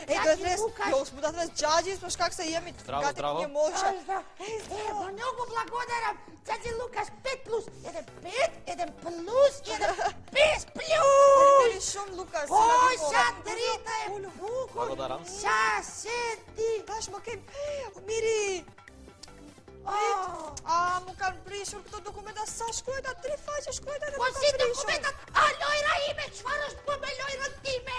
дојде Јо, смо да џаџи, смо как се јеми. Здраво, здраво. Не може. Многу благодарам, ќаќи Лукаш, 5 плюс 1 5, 1 плюс 1 без плюс. Не шум Лукас. Ој, шадрите е буко. Благодарам. Ша седи. Даш маке. Мири. Му кан пришор кото документа Саш, кој да три фаќаш, кој да Кој си документат? А Лојра име, чвараш по ме Лојра тиме.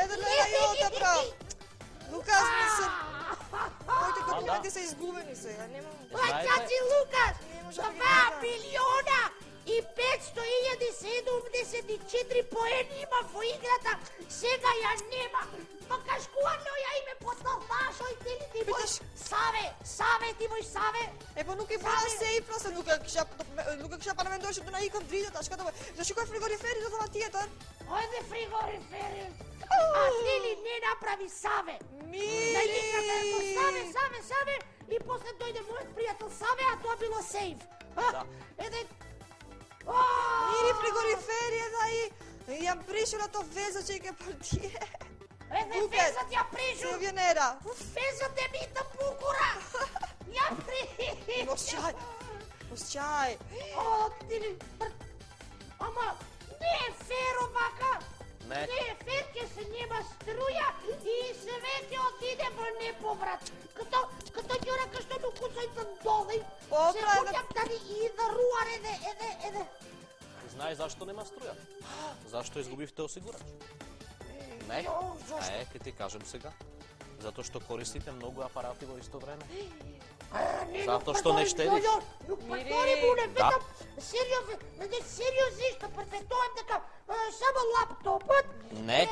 Еде Лојра јо така. Лукас ми се. Моите документи се изгубени сега, немам. Ќаќи Лукаш, може да ги 2 милиона и 574 поени има во играта, сега ја нема. Па кашкувано ја име потолнаш, ој тели ти бој Саве, ти бој Саве. Па нука и била се и просто нука киша па на мен дојше до на икон дридата, шка да бе. Зашто кој фригорифери до това тијатар? Ојде фригорифери. А тели не направи Саве. Мири. Саве и после дојде мојот пријател Саве, а тоа било сейф. Еде. Мири фригорифери да и јам пришура то везаче и ке партие. Еде везат ја пришур. Силвионера. Везат е мита пукура. Ја Нос чај. Ама не е фер овака. Не. Не е фер, ќе се нема струја и све ќе отиде во неповрат. Като ќе рака што му куцај долу. Се куќам тани и да руар еде. Знаеш зашто нема струја? Зашто изгубивте осигурач? Не? Ке ти кажем сега. Затоа што користите многу апарати во исто време. Затоа што не штедиш. Да. Сериозно, што префетувам дека само лаптопот, Не.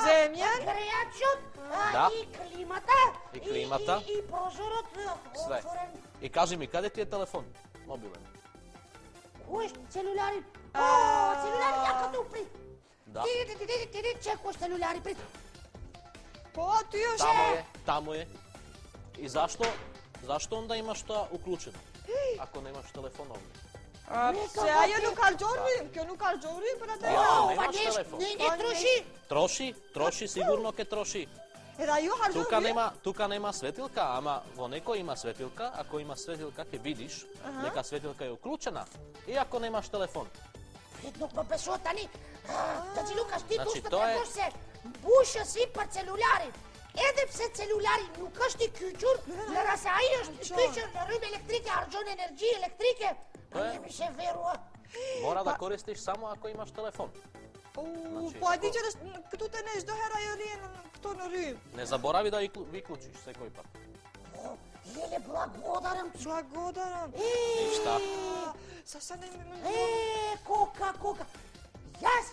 земја, грејачот, Да. и климата, И климата. и прозорот Све. отворен. И кажи ми, каде ти е телефон? Мобилен. Кој целуляри? Целуляри јака упри. Да. Ти чекаш целуляри пред. Па, ти још Таму е. И зашто онда имаш тоа уклучено? Ако немаш телефон овде. Сега ја нукалџорим, ке нукалџорим, брате. Немаш телефон. Не троши. Троши, сигурно ке троши. Да ја харџорим. Тука нема светилка, ама во некој има светилка. Ако има светилка, ќе видиш дека светилка е уклучена. И ако немаш телефон. Едно папесотани. Ќаќи Лукаш, ти Значи, пушта тоа е- како се буша сипа целуляри. Едеп се целуляри, нукаш ти кјучур, на расајаш ти кјучур, на риб електрике, арџон енерджи, електрике. Не ми се верува. Мора да користиш само ако имаш телефон. Па ти ќе като те неш до хера ја риен, кто на рим. Не заборави да виклучиш секој пат. Леле, благодарам. Благодарам. Ништа. Саша не ми... Кока. Јас,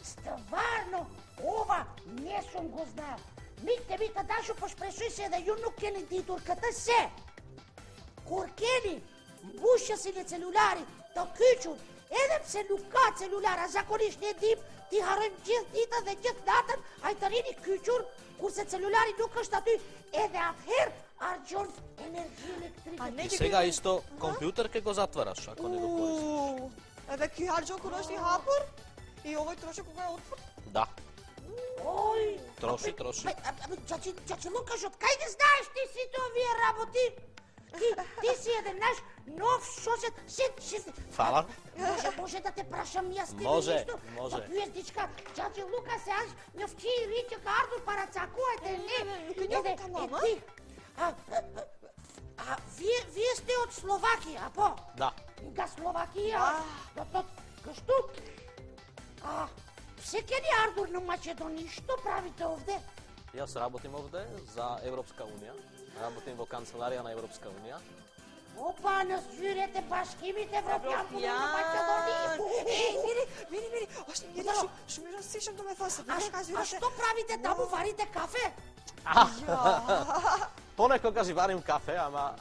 стварно, ова не сум го знаел. Микте вика, Дашо, пошпрешуј се да јунук кени ти турката се. Коркени, буша си не целуляри, да кјучу, едем се лука целуляра, закониш не дим, ти харем џил ита да џил натан, ај тарини кјучур, курсе целуляри нука šta тој еде адхер, арџон енергија електрика. И сега исто компјутер ке го затвараш ако не го користиш. Еве ки харџон користи хапор и овој троши кога е отвор. Да. Ој, Троши. Ќаќи Лукаш, од кај ги знаеш ти сите овие работи? Ти си еден наш нов сосед, Фала. Може да те прашам јас тебе Може. нешто? Пиездичка, ќаќи Лукас, јас њовчи риче карду парацакуете, не? Ти, вие сте од Словакија, по? Да. Да, Словакија. Кашту? Секени Ардур на Македонија, што правите овде? Јас работим овде за Европска унија. Работим во канцеларија на Европска унија. Опа, нас журете баш кимите Европјан на Македонија. Мири, още не шумира сишам да ме фаса. А што правите таму, варите кафе? Понекогаш и варим кафе, ама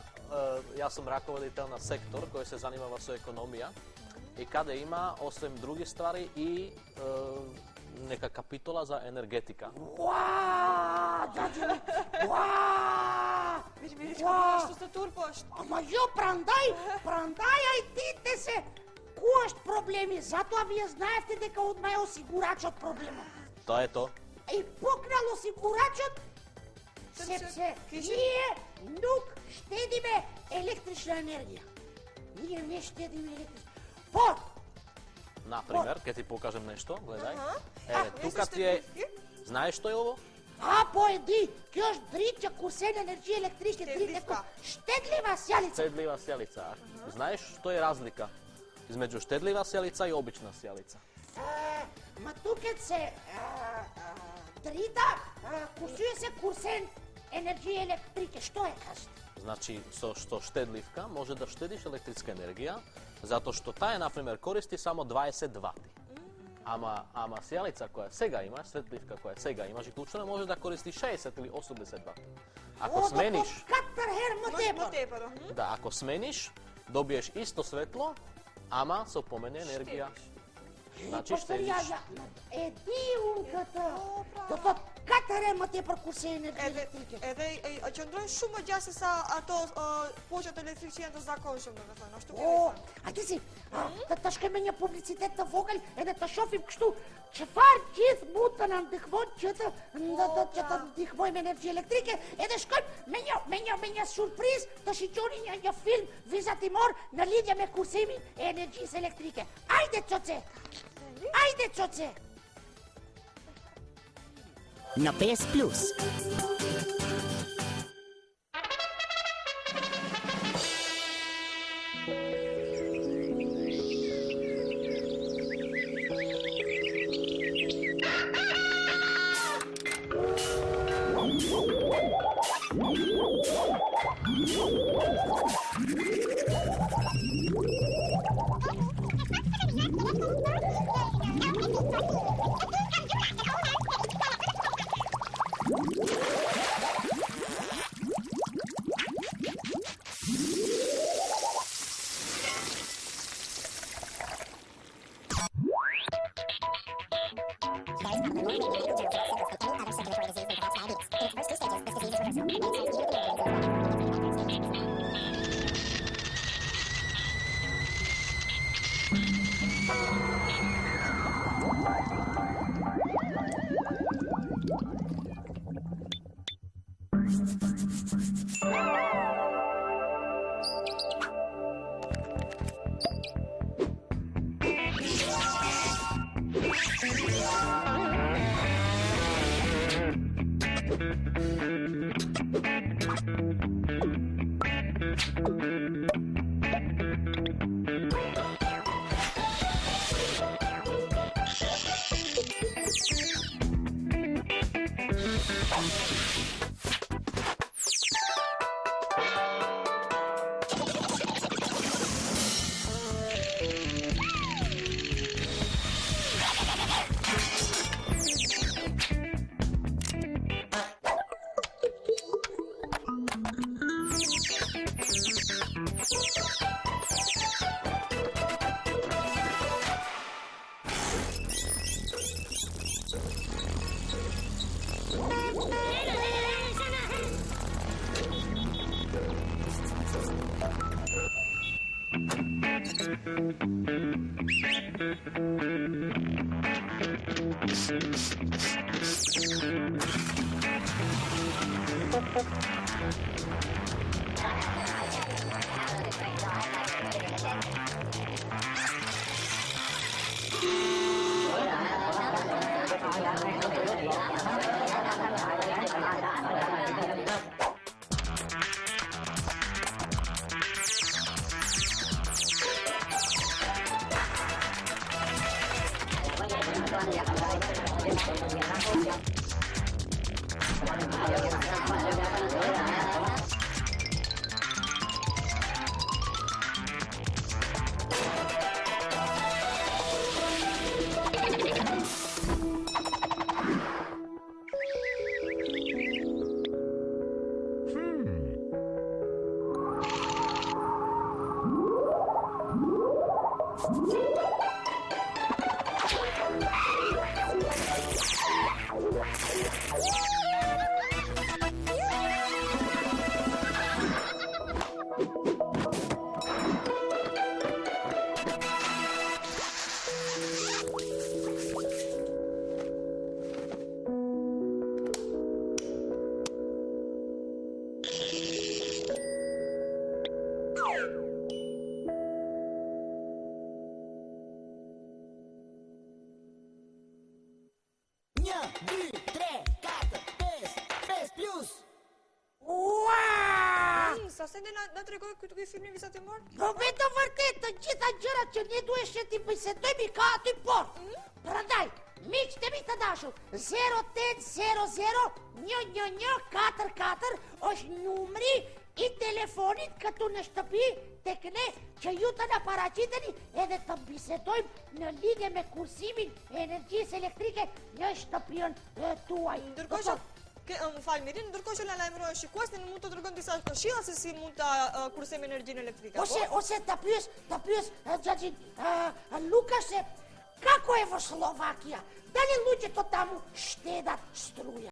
јас сум раководител на сектор кој се занимава со економија и каде има, освен други ствари, и нека капитола за енергетика. Мири, што се турпаш? Ама ја прандај, ај дите се. Којашт проблеми, затоа вие знаевте дека одма е осигурачот проблема. Тоа е то. и покрал осигурачот, сепсе, ние нук штедиме електрична енергија. Ние не штедиме електрична. Например, ќе ти покажем нешто, гледај. Еве, тука ти е... Знаеш што е ово? Поеди, кјош дрича курсен енергија електрична, штедлива сјалица. Штедлива сјалица. Знаеш што е разлика измеѓу штедлива сјалица и обична сјалица? Ма тука се дрита, курсуе се курсен енергија електрика. Што е, кажете? Значи, со штедливка може да штедиш електричка енергија, затоа што таа, например, користи само 20 вати. Ама сјалица која сега има, светливка која сега има, жиклучна, може да користи 60 или 80 вати. Ако смениш... Да, ако смениш, добиеш исто светло, ама со помене енергија. Значи штедиш. Дивунката! Тоа катарема те прокусен електрика. Еве, ќандрон шума ѓасе са почет електричијата законшом да фана. Што ќе а ти си, ташка мене публицитет на Вогал, та шофим кшту, чефар ќит бута нам дихвончета, да дихвојме енергија електрика, шкој, мене сюрприз, да си џони ја филм, Виза Тимор, на Лидија ме курсими енергија с електрика. Ајде, цоце! Ајде, цоце! На PS Plus. седне на тргови кои ги фирми ви са те мор? Но бе да въртета, чита джера, че не дуеше ти би се, той ми kaa той пор. Прадай, мич те ми тадашо, 0100 ньо 44, ош numri и телефонит като не штапи, текне, че юта на парачите ни, еде там би се той, на лиге ме курсивин, енергис електрике, не штапион, туай. Ndërkohë që fal mirin, ndërkohë që na lajmërohen shikues, ne mund të tregon disa këshilla se si mund ta kursejmë energjinë elektrike. Ose ta pyes Gjagin Lukas se kako je во Словакија? Дали луѓето таму штедат струја?